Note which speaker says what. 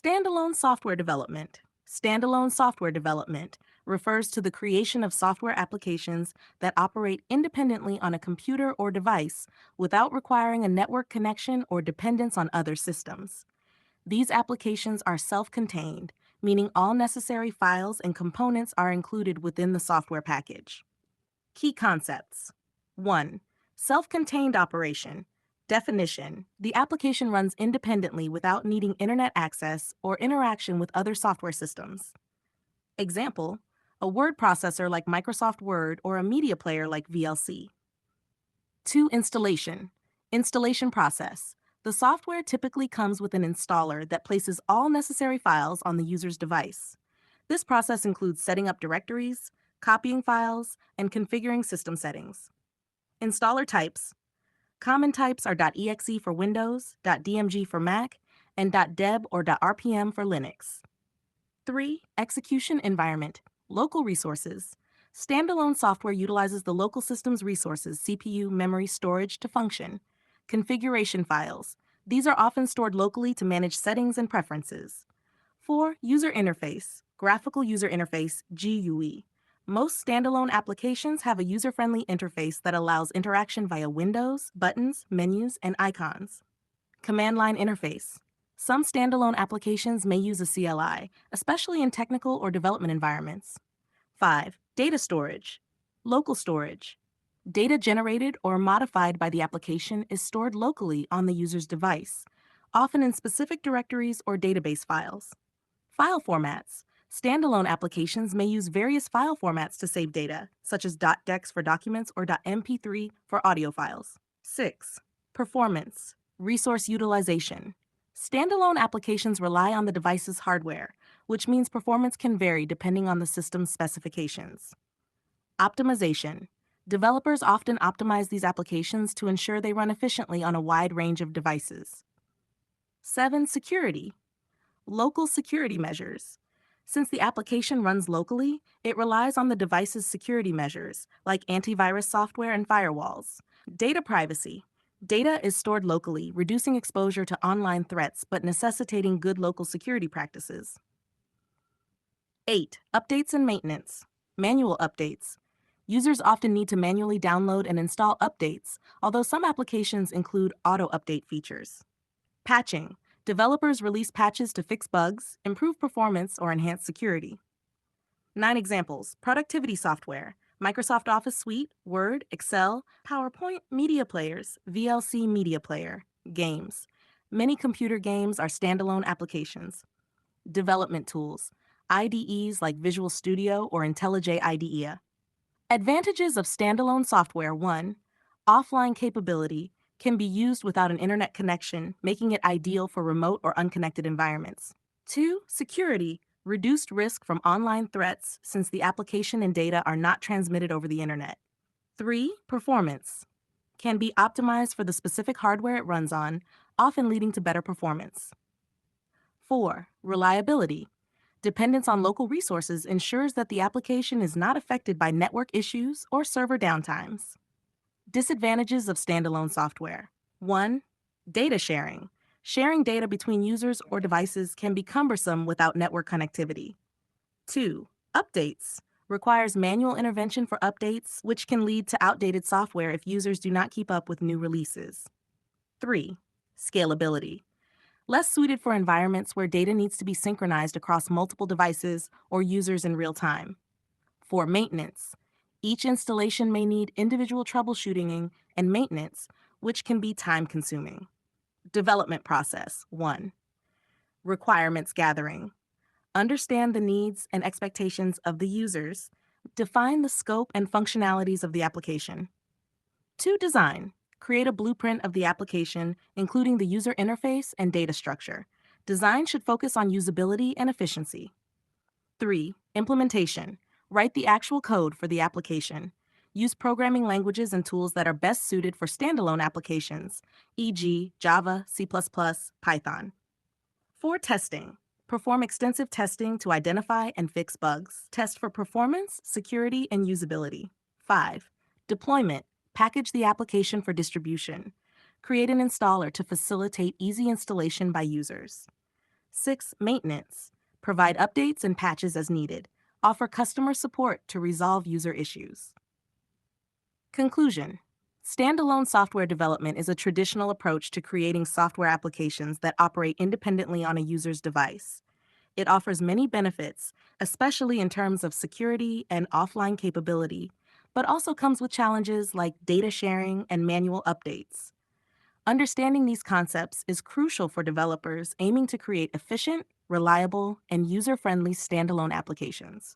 Speaker 1: Standalone software development. Standalone software development refers to the creation of software applications that operate independently on a computer or device without requiring a network connection or dependence on other systems. These applications are self-contained, meaning all necessary files and components are included within the software package. Key concepts. 1. Self-contained operation. Definition: the application runs independently without needing internet access or interaction with other software systems. Example: a word processor like Microsoft Word or a media player like VLC. 2. Installation. Installation process. The software typically comes with an installer that places all necessary files on the user's device. This process includes setting up directories, copying files, and configuring system settings. Installer types. Common types are .exe for Windows, .dmg for Mac, and .deb or .rpm for Linux. 3. Execution environment. Local resources. Standalone software utilizes the local system's resources, CPU, memory, storage, to function. Configuration files. These are often stored locally to manage settings and preferences. 4. User interface. Graphical user interface, GUI. Most standalone applications have a user-friendly interface that allows interaction via windows, buttons, menus, and icons. Command line interface. Some standalone applications may use a CLI, especially in technical or development environments. 5. Data storage. Local storage. Data generated or modified by the application is stored locally on the user's device, often in specific directories or database files. File formats. Standalone applications may use various file formats to save data, such as .dex for documents or .mp3 for audio files. 6. Performance. Resource utilization. Standalone applications rely on the device's hardware, which means performance can vary depending on the system's specifications. Optimization. Developers often optimize these applications to ensure they run efficiently on a wide range of devices. 7. Security. Local security measures. Since the application runs locally, it relies on the device's security measures, like antivirus software and firewalls. Data privacy. Data is stored locally, reducing exposure to online threats but necessitating good local security practices. 8. Updates and maintenance. Manual updates. Users often need to manually download and install updates, although some applications include auto-update features. Patching. Developers release patches to fix bugs, improve performance, or enhance security. 9 examples. Productivity software. Microsoft Office Suite, Word, Excel, PowerPoint, media players, VLC media player. Games. Many computer games are standalone applications. Development tools. IDEs like Visual Studio or IntelliJ IDEA. Advantages of standalone software. 1. Offline capability. Can be used without an internet connection, making it ideal for remote or unconnected environments. 2. Security. Reduced risk from online threats since the application and data are not transmitted over the internet. 3. Performance. Can be optimized for the specific hardware it runs on, often leading to better performance. 4. Reliability. Dependence on local resources ensures that the application is not affected by network issues or server downtimes. Disadvantages of standalone software. 1. Data sharing. Sharing data between users or devices can be cumbersome without network connectivity. 2. Updates. Requires manual intervention for updates, which can lead to outdated software if users do not keep up with new releases. 3. Scalability. Less suited for environments where data needs to be synchronized across multiple devices or users in real time. 4. Maintenance. Each installation may need individual troubleshooting and maintenance, which can be time-consuming. Development process. 1. Requirements gathering. Understand the needs and expectations of the users. Define the scope and functionalities of the application. 2. Design. Create a blueprint of the application, including the user interface and data structure. Design should focus on usability and efficiency. 3. Implementation. Write the actual code for the application. Use programming languages and tools that are best suited for standalone applications, e.g., Java, C++, Python. 4. Testing. Perform extensive testing to identify and fix bugs. Test for performance, security, and usability. 5. Deployment. Package the application for distribution. Create an installer to facilitate easy installation by users. 6. Maintenance. Provide updates and patches as needed. Offer customer support to resolve user issues. Conclusion. Standalone software development is a traditional approach to creating software applications that operate independently on a user's device. It offers many benefits, especially in terms of security and offline capability, but also comes with challenges like data sharing and manual updates. Understanding these concepts is crucial for developers aiming to create efficient, reliable, and user friendly standalone applications.